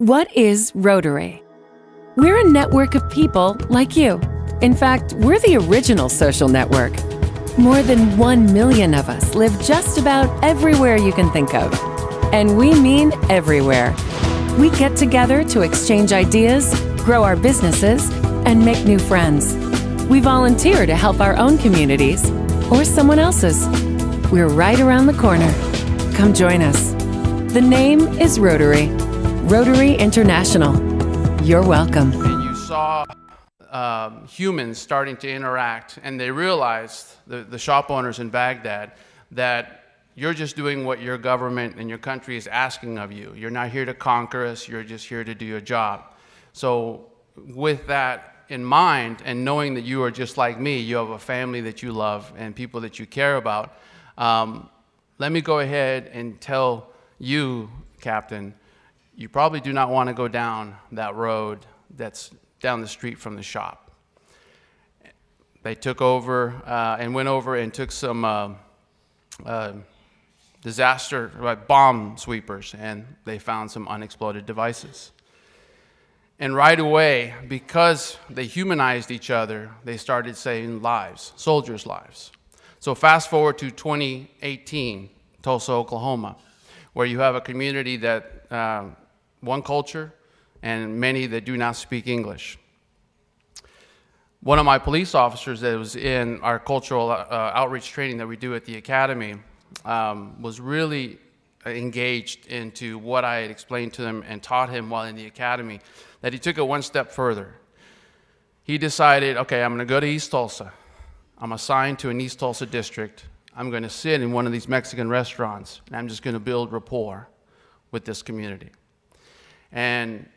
What is Rotary? We're a network of people like you. In fact, we're the original social network. More than 1 million of us live just about everywhere you can think of. And we mean everywhere. We get together to exchange ideas, grow our businesses, and make new friends. We volunteer to help our own communities or someone else's. We're right around the corner. Come join us. The name is Rotary. Rotary International. You're welcome. And you saw humans starting to interact, and they realized, the shop owners in Baghdad, that you're just doing what your government and your country is asking of you. You're not here to conquer us, you're just here to do your job. So with that in mind, and knowing that you are just like me, you have a family that you love and people that you care about, let me go ahead and tell you, Captain, you probably do not want to go down that road that's down the street from the shop. They took over and went over and took some bomb sweepers, and they found some unexploded devices. And right away, because they humanized each other, they started saving lives, soldiers' lives. So fast forward to 2018, Tulsa, Oklahoma, where you have a community that one culture and many that do not speak English. One of my police officers that was in our cultural outreach training that we do at the academy was really engaged into what I had explained to him and taught him while in the academy, that he took it one step further. He decided, okay, I'm going to go to East Tulsa. I'm assigned to an East Tulsa district. I'm going to sit in one of these Mexican restaurants, and I'm just going to build rapport with this community. And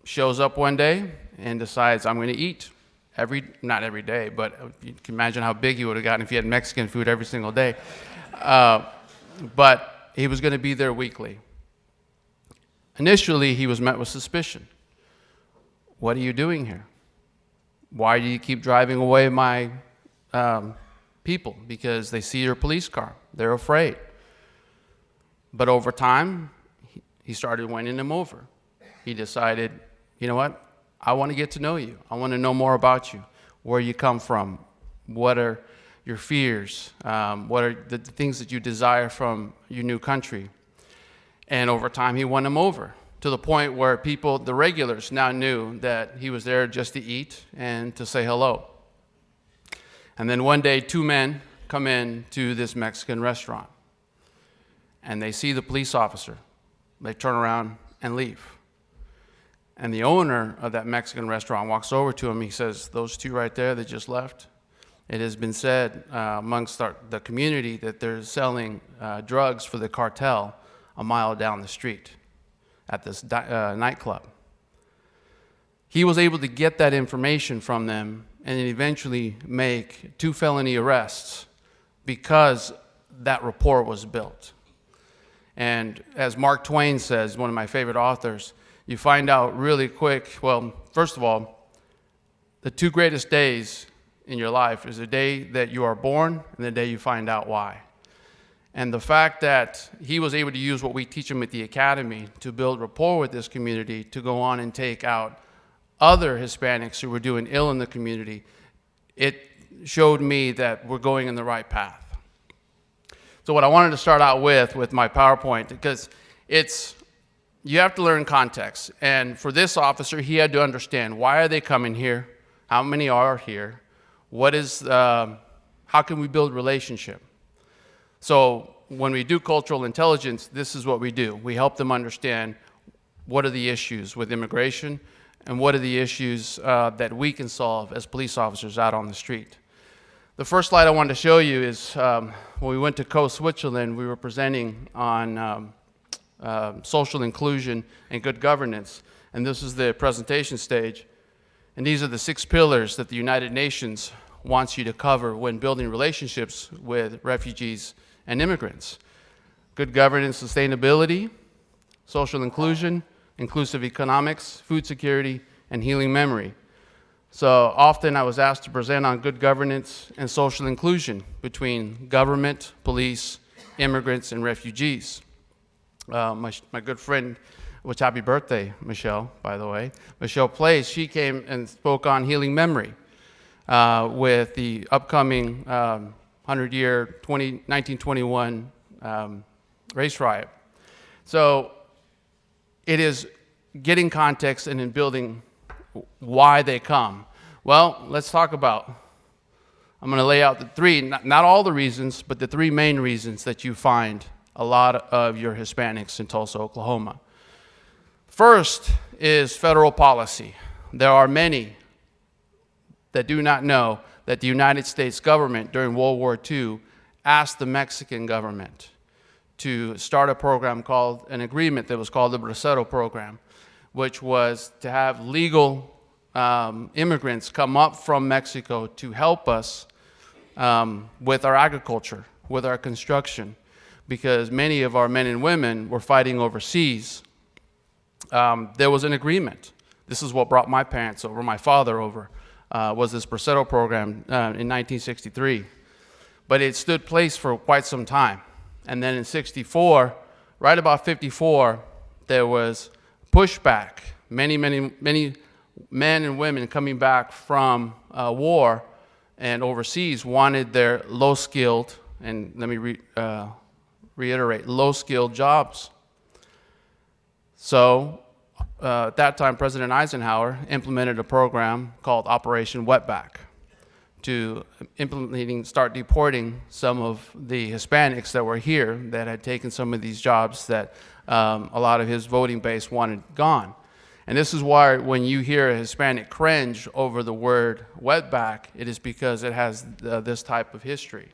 shows up one day and decides, I'm going to eat not every day, but you can imagine how big he would have gotten if he had Mexican food every single day. But he was going to be there weekly. Initially, he was met with suspicion. What are you doing here? Why do you keep driving away my people? Because they see your police car. They're afraid. But over time, he started winning them over. He decided, you know what? I want to get to know you. I want to know more about you, where you come from, what are your fears, what are the things that you desire from your new country. And over time, he won them over to the point where people, the regulars, now knew that he was there just to eat and to say hello. And then one day, 2 men come in to this Mexican restaurant, and they see the police officer. They turn around and leave. And the owner of that Mexican restaurant walks over to him. He says, those 2 right there that just left, it has been said amongst the community that they're selling drugs for the cartel a mile down the street at this nightclub. He was able to get that information from them and then eventually make 2 felony arrests because that rapport was built. And as Mark Twain says, one of my favorite authors, you find out really quick, well, first of all, the 2 greatest days in your life is the day that you are born and the day you find out why. And the fact that he was able to use what we teach him at the academy to build rapport with this community, to go on and take out other Hispanics who were doing ill in the community, it showed me that we're going in the right path. So what I wanted to start out with my PowerPoint, because you have to learn context. And for this officer, he had to understand, why are they coming here? How many are here? How can we build relationship? So when we do cultural intelligence, this is what we do. We help them understand what are the issues with immigration and what are the issues that we can solve as police officers out on the street. The first slide I wanted to show you is when we went to Co, Switzerland, we were presenting on social inclusion and good governance. And this is the presentation stage. And these are the 6 pillars that the United Nations wants you to cover when building relationships with refugees and immigrants. Good governance, sustainability, social inclusion, inclusive economics, food security, and healing memory. So often I was asked to present on good governance and social inclusion between government, police, immigrants, and refugees. My good friend which happy birthday, Michelle, by the way. Michelle Place, she came and spoke on healing memory with the upcoming 100-year 1921 race riot. So it is getting context and in building why they come. Well, let's talk about, I'm going to lay out the three, not all the reasons, but the three main reasons that you find a lot of your Hispanics in Tulsa, Oklahoma. First is federal policy. There are many that do not know that the United States government during World War II asked the Mexican government to start a program called, an agreement that was called the Bracero Program, which was to have legal immigrants come up from Mexico to help us with our agriculture, with our construction, because many of our men and women were fighting overseas. There was an agreement. This is what brought my parents over, my father over, was this Bracero Program in 1963. But it stood place for quite some time. And then in 64, right about 54, there was pushback. Many men and women coming back from war and overseas wanted their low-skilled, and let me reiterate, low-skilled jobs. So at that time, President Eisenhower implemented a program called Operation Wetback to start deporting some of the Hispanics that were here that had taken some of these jobs that a lot of his voting base wanted gone. And this is why when you hear a Hispanic cringe over the word wetback, it is because it has this type of history.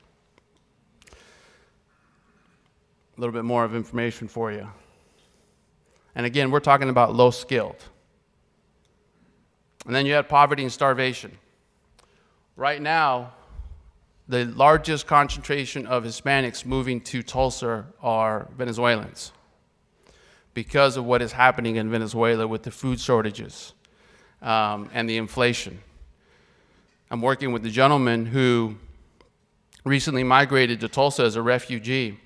A little bit more of information for you. And again, we're talking about low skilled. And then you had poverty and starvation. Right now, the largest concentration of Hispanics moving to Tulsa are Venezuelans because of what is happening in Venezuela with the food shortages and the inflation. I'm working with a gentleman who recently migrated to Tulsa as a refugee.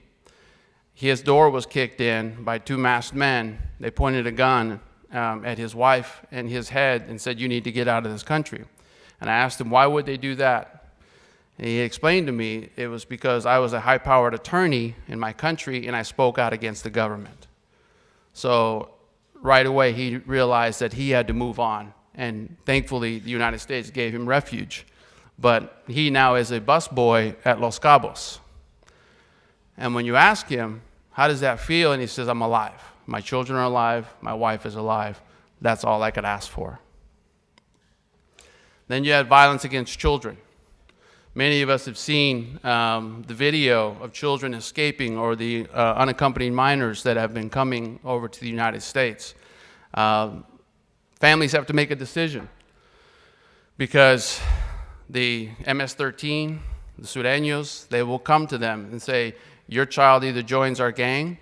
His door was kicked in by two masked men. They pointed a gun at his wife and his head and said, "You need to get out of this country." And I asked him, why would they do that? And he explained to me it was because I was a high-powered attorney in my country and I spoke out against the government. So right away he realized that he had to move on, and thankfully the United States gave him refuge. But he now is a busboy at Los Cabos. And when you ask him, how does that feel? And he says, I'm alive. My children are alive. My wife is alive. That's all I could ask for. Then you had violence against children. Many of us have seen the video of children escaping, or the unaccompanied minors that have been coming over to the United States. Families have to make a decision because the MS-13, the Sureños, they will come to them and say, your child either joins our gang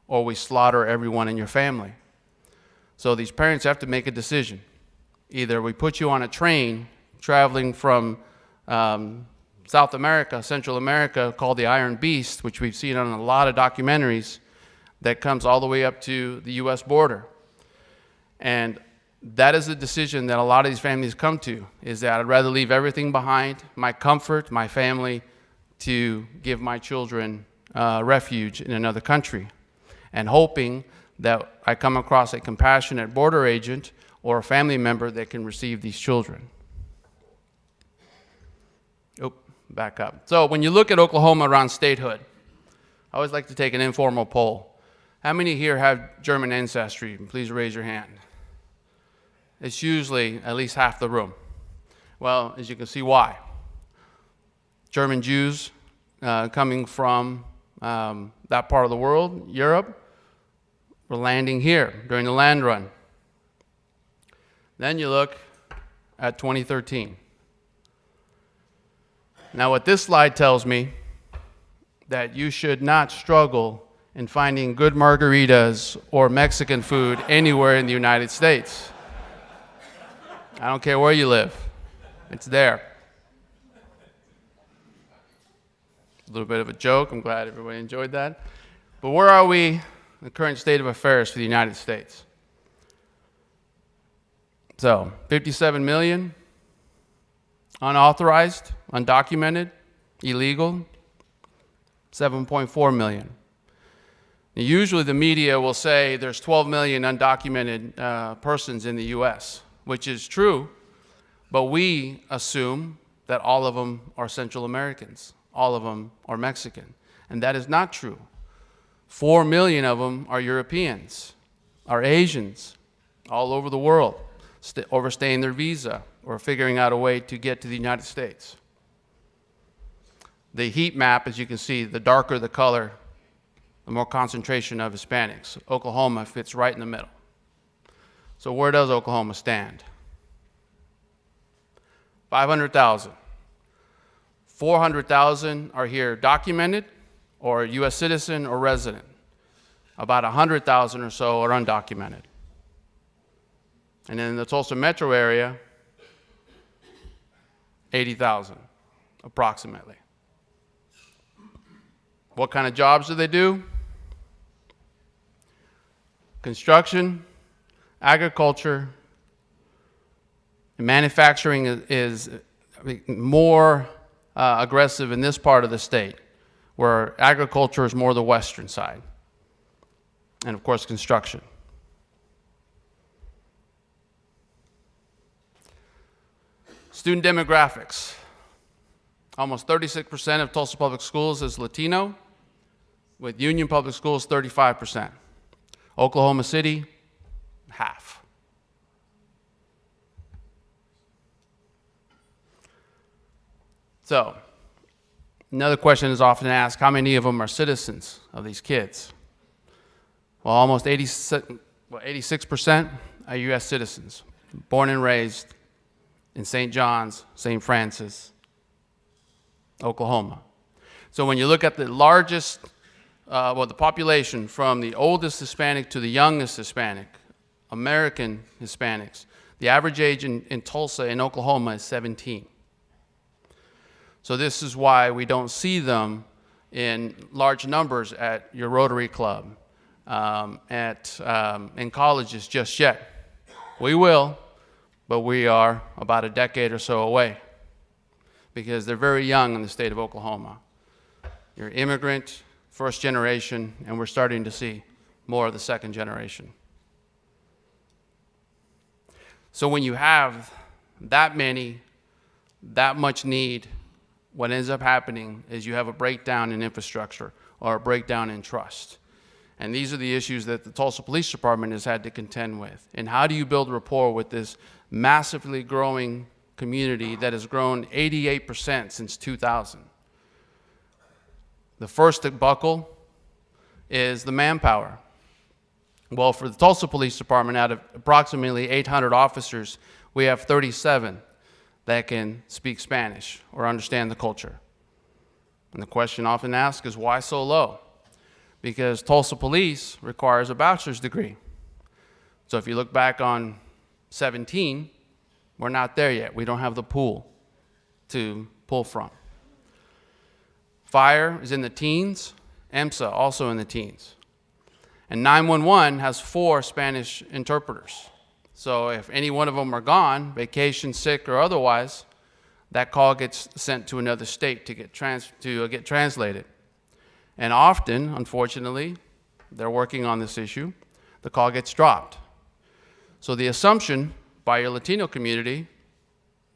or we slaughter everyone in your family. So these parents have to make a decision. Either we put you on a train traveling from South America, Central America, called the Iron Beast, which we've seen on a lot of documentaries, that comes all the way up to the U.S. border. And that is the decision that a lot of these families come to, is that I'd rather leave everything behind, my comfort, my family, to give my children refuge in another country, and hoping that I come across a compassionate border agent or a family member that can receive these children. Back up. So when you look at Oklahoma around statehood, I always like to take an informal poll. How many here have German ancestry? Please raise your hand. It's usually at least half the room. Well, as you can see, why? German Jews coming from that part of the world, Europe, were landing here during the land run. Then you look at 2013. Now what this slide tells me, that you should not struggle in finding good margaritas or Mexican food anywhere in the United States. I don't care where you live, it's there. A little bit of a joke, I'm glad everybody enjoyed that. But where are we? the current state of affairs for the United States. So, 57 million unauthorized, undocumented, illegal, 7.4 million. Usually the media will say there's 12 million undocumented persons in the US, which is true, but we assume that all of them are Central Americans, all of them are Mexican, and that is not true. 4 million of them are Europeans, are Asians, all over the world, overstaying their visa or figuring out a way to get to the United States. The heat map, as you can see, the darker the color, the more concentration of Hispanics. Oklahoma fits right in the middle. So where does Oklahoma stand? 500,000. 400,000 are here documented or US citizen or resident. About 100,000 or so are undocumented. And in the Tulsa metro area, 80,000, approximately. What kind of jobs do they do? Construction, agriculture, and manufacturing is more aggressive in this part of the state, where agriculture is more the western side, and of course construction. Student demographics. Almost 36% of Tulsa Public Schools is Latino, with Union Public Schools 35%. Oklahoma City, half. So, another question is often asked, how many of them are citizens of these kids? Well, almost 86% are US citizens, born and raised in St. John's, St. Francis, Oklahoma. So when you look at the largest, the population from the oldest Hispanic to the youngest Hispanic, American Hispanics, the average age in Tulsa in Oklahoma is 17. So this is why we don't see them in large numbers at your Rotary Club, in colleges just yet. We will, but we are about a decade or so away because they're very young in the state of Oklahoma. You're immigrant, first generation, and we're starting to see more of the second generation. So when you have that many, that much need, what ends up happening is you have a breakdown in infrastructure or a breakdown in trust. And these are the issues that the Tulsa Police Department has had to contend with. And how do you build rapport with this massively growing community that has grown 88% since 2000? The first to buckle is the manpower. Well, for the Tulsa Police Department, out of approximately 800 officers, we have 37 that can speak Spanish or understand the culture. And the question often asked is, why so low? Because Tulsa Police requires a bachelor's degree. So if you look back on 17, we're not there yet. We don't have the pool to pull from. Fire is in the teens, EMSA also in the teens. And 911 has 4 Spanish interpreters. So if any one of them are gone, vacation, sick, or otherwise, that call gets sent to another state to get translated. And often, unfortunately, they're working on this issue, the call gets dropped. So the assumption by your Latino community,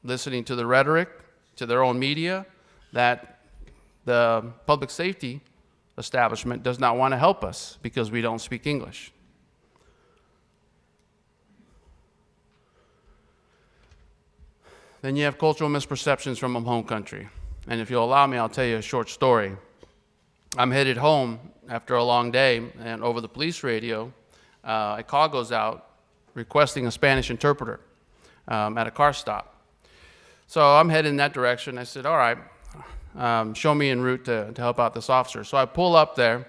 listening to the rhetoric, to their own media, that the public safety establishment does not want to help us because we don't speak English. Then you have cultural misperceptions from home country. And if you'll allow me, I'll tell you a short story. I'm headed home after a long day, and over the police radio, a call goes out requesting a Spanish interpreter at a car stop. So I'm headed in that direction. I said, all right, show me en route to help out this officer. So I pull up there,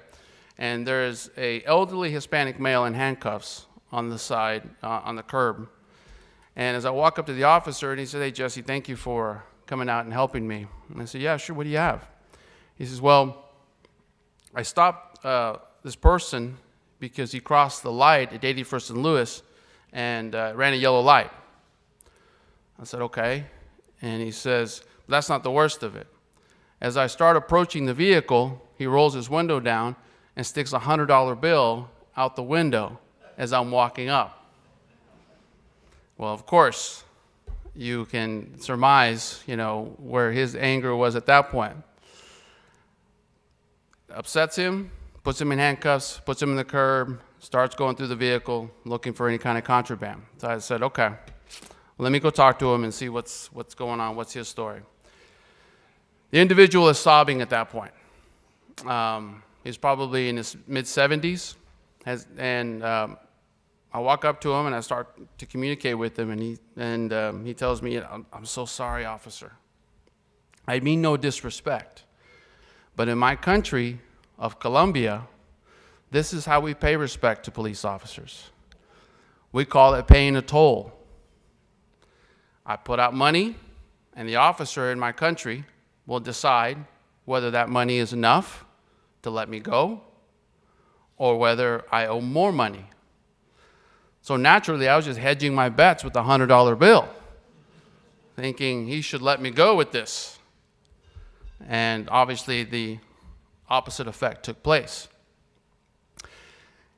and there's an elderly Hispanic male in handcuffs on the side, on the curb. And as I walk up to the officer, and he said, hey, Jesse, thank you for coming out and helping me. And I said, yeah, sure, what do you have? He says, well, I stopped this person because he crossed the light at 81st and Lewis and ran a yellow light. I said, okay. And he says, that's not the worst of it. As I start approaching the vehicle, he rolls his window down and sticks a $100 bill out the window as I'm walking up. Well, of course, you can surmise, where his anger was at that point. Upsets him, puts him in handcuffs, puts him in the curb, starts going through the vehicle, looking for any kind of contraband. So I said, okay, let me go talk to him and see what's going on, what's his story. The individual is sobbing at that point. He's probably in his mid-70s, and I walk up to him and I start to communicate with him, and he tells me, I'm so sorry, officer. I mean no disrespect, but in my country of Colombia, this is how we pay respect to police officers. We call it paying a toll. I put out money, and the officer in my country will decide whether that money is enough to let me go or whether I owe more money. So naturally, I was just hedging my bets with the $100 bill, thinking he should let me go with this. And obviously, the opposite effect took place.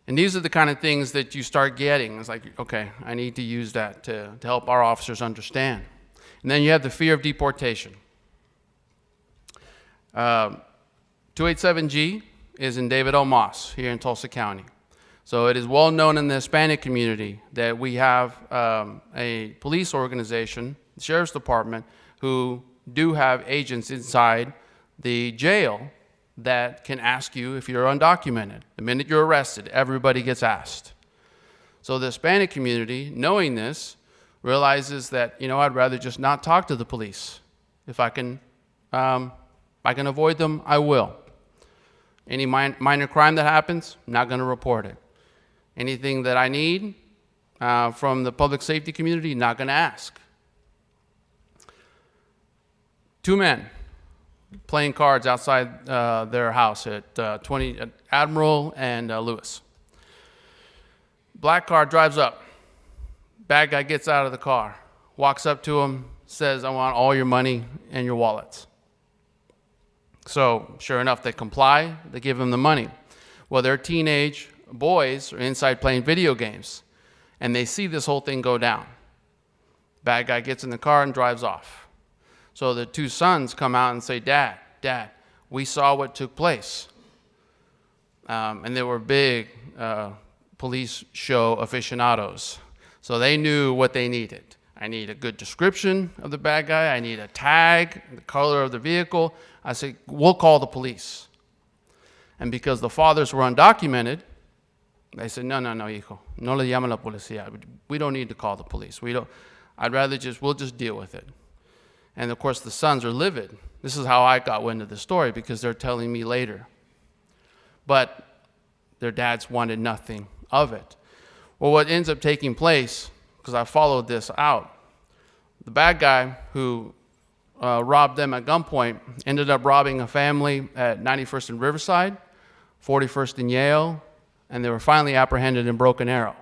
And these are the kind of things that you start getting. It's like, okay, I need to use that to help our officers understand. And then you have the fear of deportation. 287G is in David L. Moss here in Tulsa County. So it is well known in the Hispanic community that we have a police organization, the Sheriff's Department, who do have agents inside the jail that can ask you if you're undocumented. The minute you're arrested, everybody gets asked. So the Hispanic community, knowing this, realizes that, I'd rather just not talk to the police. If I can avoid them, I will. Any minor crime that happens, I'm not going to report it. Anything that I need from the public safety community, not going to ask. Two men playing cards outside their house at Admiral and Lewis. Black car drives up. Bad guy gets out of the car, walks up to him, says, I want all your money and your wallets. So sure enough, they comply. They give him the money. Well, they're teenage boys are inside playing video games, and they see this whole thing go down. Bad guy gets in the car and drives off. So the two sons come out and say, Dad, we saw what took place. And they were big police show aficionados. So they knew what they needed. I need a good description of the bad guy. I need a tag, the color of the vehicle. I said, we'll call the police. And because the fathers were undocumented, they said, no, hijo, no le llaman la policía. We don't need to call the police. we'll just deal with it. And of course, the sons are livid. This is how I got wind of the story, because they're telling me later. But their dads wanted nothing of it. Well, what ends up taking place, because I followed this out, the bad guy who robbed them at gunpoint ended up robbing a family at 91st and Riverside, 41st and Yale, and they were finally apprehended in Broken Arrow.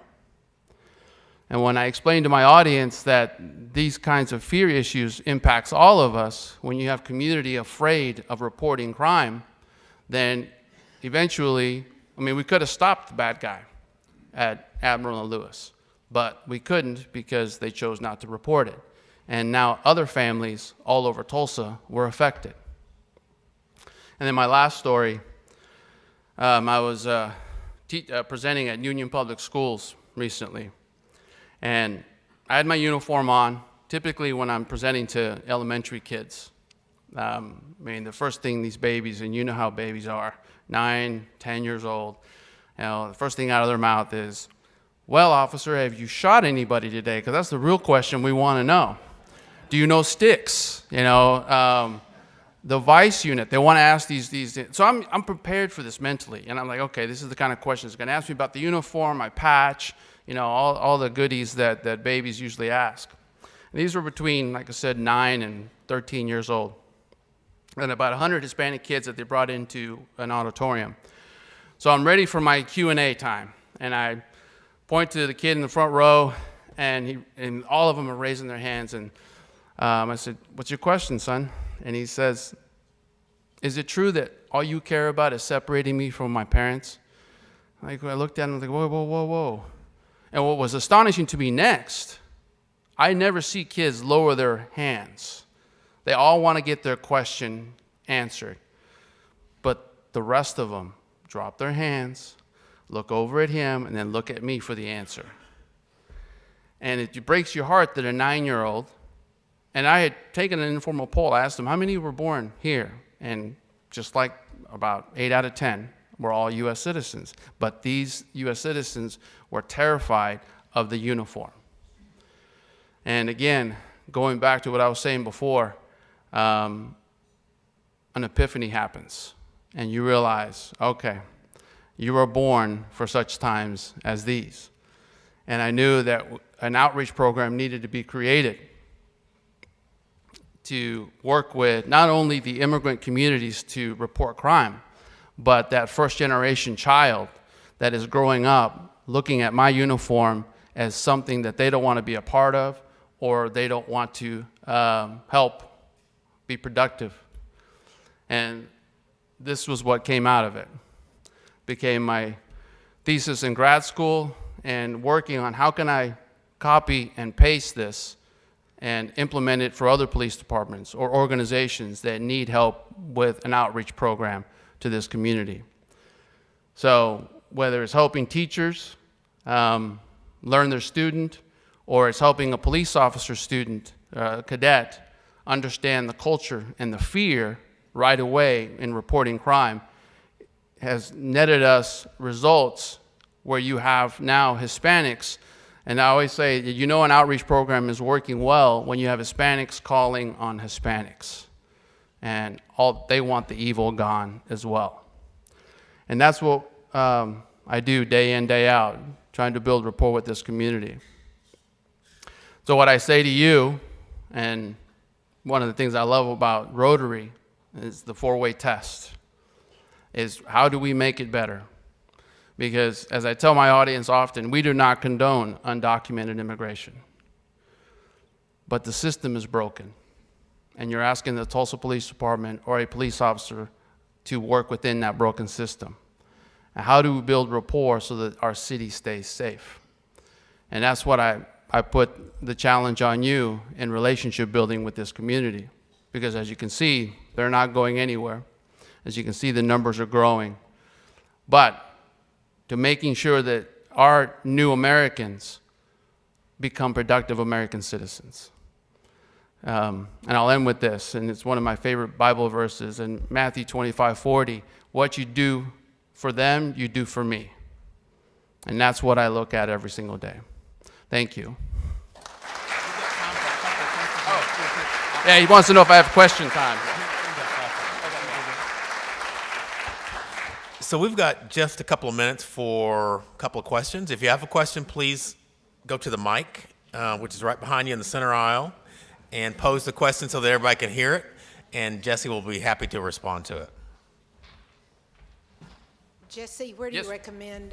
And when I explained to my audience that these kinds of fear issues impacts all of us, when you have community afraid of reporting crime, then eventually, we could have stopped the bad guy at Admiral and Lewis, but we couldn't because they chose not to report it. And now other families all over Tulsa were affected. And then my last story, I was presenting at Union Public Schools recently. And I had my uniform on, typically when I'm presenting to elementary kids. The first thing these babies, and you know how babies are, 9, 10 years old, the first thing out of their mouth is, well, officer, have you shot anybody today? Because that's the real question we want to know. Do you know sticks? The vice unit, they want to ask these. So I'm prepared for this mentally. And I'm like, okay, this is the kind of questions. It's going to ask me about the uniform, my patch, all the goodies that babies usually ask. And these were between, like I said, 9 and 13 years old. And about 100 Hispanic kids that they brought into an auditorium. So I'm ready for my Q&A time. And I point to the kid in the front row, and all of them are raising their hands. And I said, "What's your question, son?" And he says, "Is it true that all you care about is separating me from my parents?" I looked at him and was like, "Whoa, whoa, whoa, whoa." And what was astonishing to me next, I never see kids lower their hands. They all want to get their question answered. But the rest of them drop their hands, look over at him, and then look at me for the answer. And it breaks your heart that a 9-year-old, and I had taken an informal poll, I asked them, how many were born here? And just like about 8 out of 10 were all U.S. citizens. But these U.S. citizens were terrified of the uniform. And again, going back to what I was saying before, an epiphany happens. And you realize, okay, you were born for such times as these. And I knew that an outreach program needed to be created to work with not only the immigrant communities to report crime, but that first-generation child that is growing up looking at my uniform as something that they don't want to be a part of, or they don't want to help be productive. And this was what came out of it. Became my thesis in grad school, and working on how can I copy and paste this and implement it for other police departments or organizations that need help with an outreach program to this community. So whether it's helping teachers learn their student, or it's helping a police officer student, cadet, understand the culture and the fear right away in reporting crime, has netted us results where you have now Hispanics. And I always say that you know an outreach program is working well when you have Hispanics calling on Hispanics. And they want the evil gone as well. And that's what I do day in, day out, trying to build rapport with this community. So what I say to you, and one of the things I love about Rotary is the 4-way test, is how do we make it better? Because as I tell my audience often, we do not condone undocumented immigration. But the system is broken. And you're asking the Tulsa Police Department or a police officer to work within that broken system. And how do we build rapport so that our city stays safe? And that's what I put the challenge on you in relationship building with this community. Because as you can see, they're not going anywhere. As you can see, the numbers are growing. But to making sure that our new Americans become productive American citizens. And I'll end with this, and it's one of my favorite Bible verses in Matthew 25:40. What you do for them, you do for me. And that's what I look at every single day. Thank you. Yeah, he wants to know if I have question time. So we've got just a couple of minutes for a couple of questions. If you have a question, please go to the mic, which is right behind you in the center aisle, and pose the question so that everybody can hear it, and Jesse will be happy to respond to it. Jesse, where do Yes. you recommend,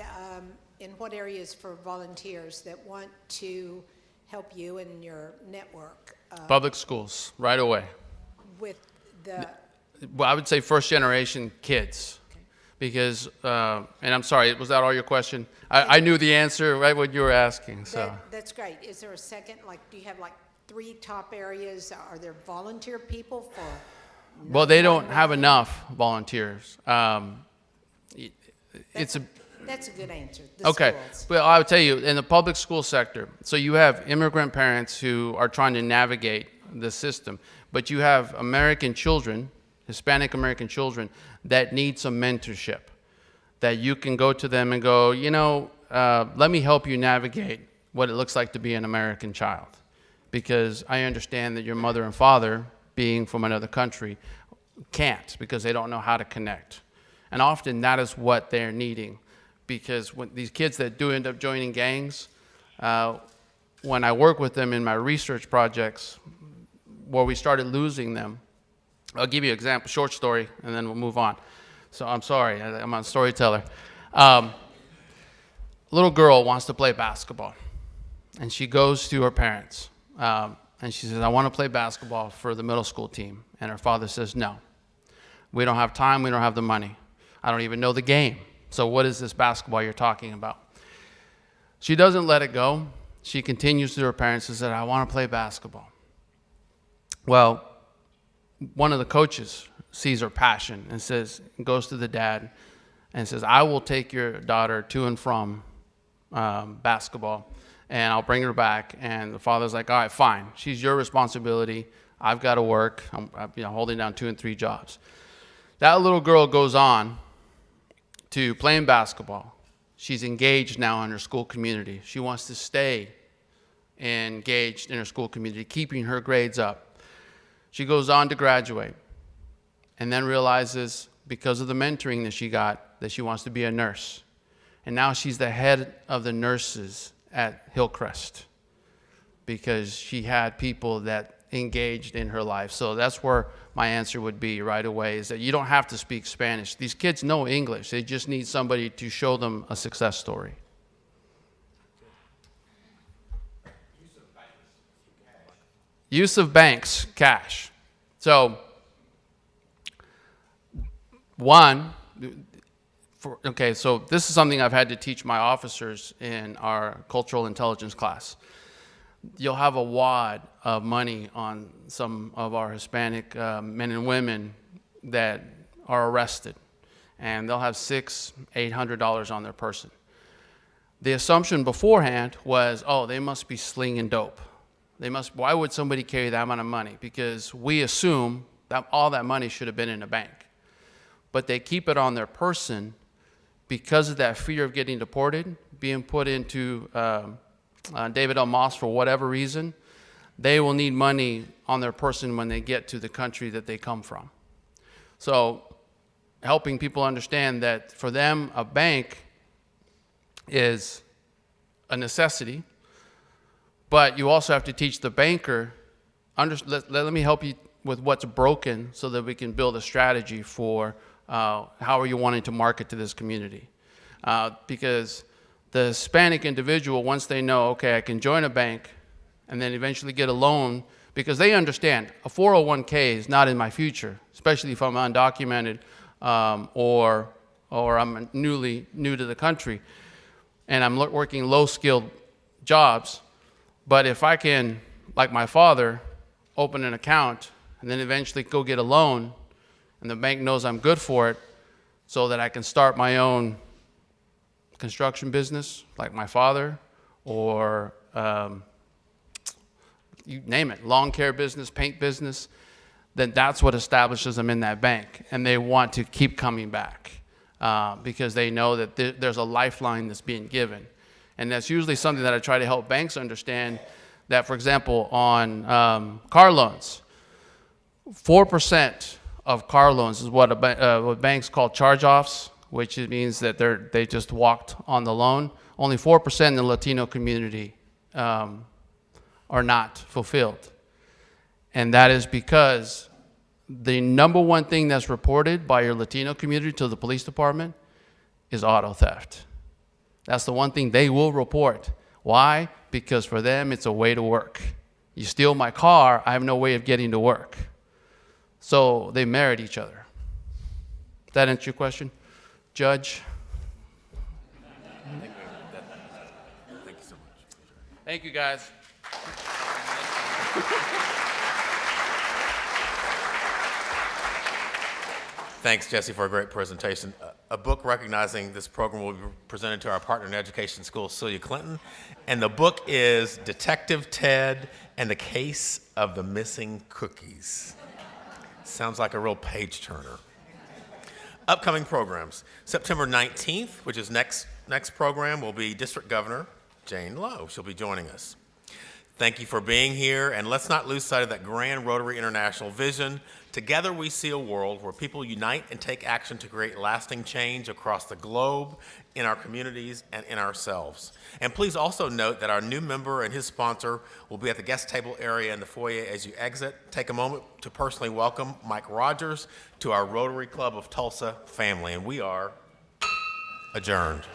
in what areas for volunteers that want to help you in your network Public schools, right away. with the, Well, I would say first generation kids. okay. Because, and I'm sorry, was that all your question? I knew the answer right what you were asking, so. That's great. Is there a second, like, do you have like 3 top areas? Are there volunteer people for? Well, they don't have enough volunteers. That's a good answer. The Okay, schools. well, I would tell you, in the public school sector, so you have immigrant parents who are trying to navigate the system, but you have American children, Hispanic American children, that need some mentorship, that you can go to them and go, you know, let me help you navigate what it looks like to be an American child, because I understand that your mother and father, being from another country, can't, because they don't know how to connect. And often that is what they're needing. Because when these kids that do end up joining gangs, when I work with them in my research projects where we started losing them, I'll give you an example, short story, and then we'll move on. So I'm sorry, I'm a storyteller. A little girl wants to play basketball, and she goes to her parents, and she says, I want to play basketball for the middle school team. And her father says, no, we don't have time, we don't have the money. I don't even know the game. So what is this basketball you're talking about? She doesn't let it go. She continues to her parents and says, I want to play basketball. Well, one of the coaches sees her passion and goes to the dad and says, I will take your daughter to and from basketball, and I'll bring her back. And the father's like, all right, fine. She's your responsibility. I've got to work. I'm holding down 2 and 3 jobs. That little girl goes on to playing basketball. She's engaged now in her school community. She wants to stay engaged in her school community, keeping her grades up. She goes on to graduate and then realizes, because of the mentoring that she got, that she wants to be a nurse. And now she's the head of the nurses at Hillcrest because she had people that engaged in her life. So that's where my answer would be right away, is that you don't have to speak Spanish. These kids know English. They just need somebody to show them a success story. Use of banks, cash. So, so this is something I've had to teach my officers in our cultural intelligence class. You'll have a wad of money on some of our Hispanic men and women that are arrested, and they'll have $600-800 on their person. The assumption beforehand was, oh, they must be slinging dope. Why would somebody carry that amount of money? Because we assume that all that money should have been in a bank. But they keep it on their person because of that fear of getting deported, being put into David L. Moss for whatever reason. They will need money on their person when they get to the country that they come from. So helping people understand that for them, a bank is a necessity, but you also have to teach the banker, let me help you with what's broken so that we can build a strategy for how are you wanting to market to this community. Because the Hispanic individual, once they know, okay, I can join a bank and then eventually get a loan, because they understand a 401k is not in my future, especially if I'm undocumented or I'm new to the country and I'm working low-skilled jobs. But if I can, like my father, open an account and then eventually go get a loan, and the bank knows I'm good for it, so that I can start my own construction business, like my father, or you name it, lawn care business, paint business, then that's what establishes them in that bank. And they want to keep coming back because they know that there's a lifeline that's being given. And that's usually something that I try to help banks understand, that, for example, on car loans, 4% of car loans is what banks call charge-offs, which means that they just walked on the loan. Only 4% in the Latino community are not fulfilled. And that is because the number one thing that's reported by your Latino community to the police department is auto theft. That's the one thing they will report. Why? Because for them, it's a way to work. You steal my car, I have no way of getting to work. So they married each other. Does that answer your question, Judge? Thank you so much. Thank you, guys. Thanks, Jesse, for a great presentation. A book recognizing this program will be presented to our partner in education school, Celia Clinton. And the book is Detective Ted and the Case of the Missing Cookies. Sounds like a real page turner. Upcoming programs. September 19th, which is next program, will be District Governor Jane Lowe. She'll be joining us. Thank you for being here, and let's not lose sight of that grand Rotary International vision. Together we see a world where people unite and take action to create lasting change across the globe, in our communities, and in ourselves. And please also note that our new member and his sponsor will be at the guest table area in the foyer as you exit. Take a moment to personally welcome Mike Rogers to our Rotary Club of Tulsa family, and we are adjourned.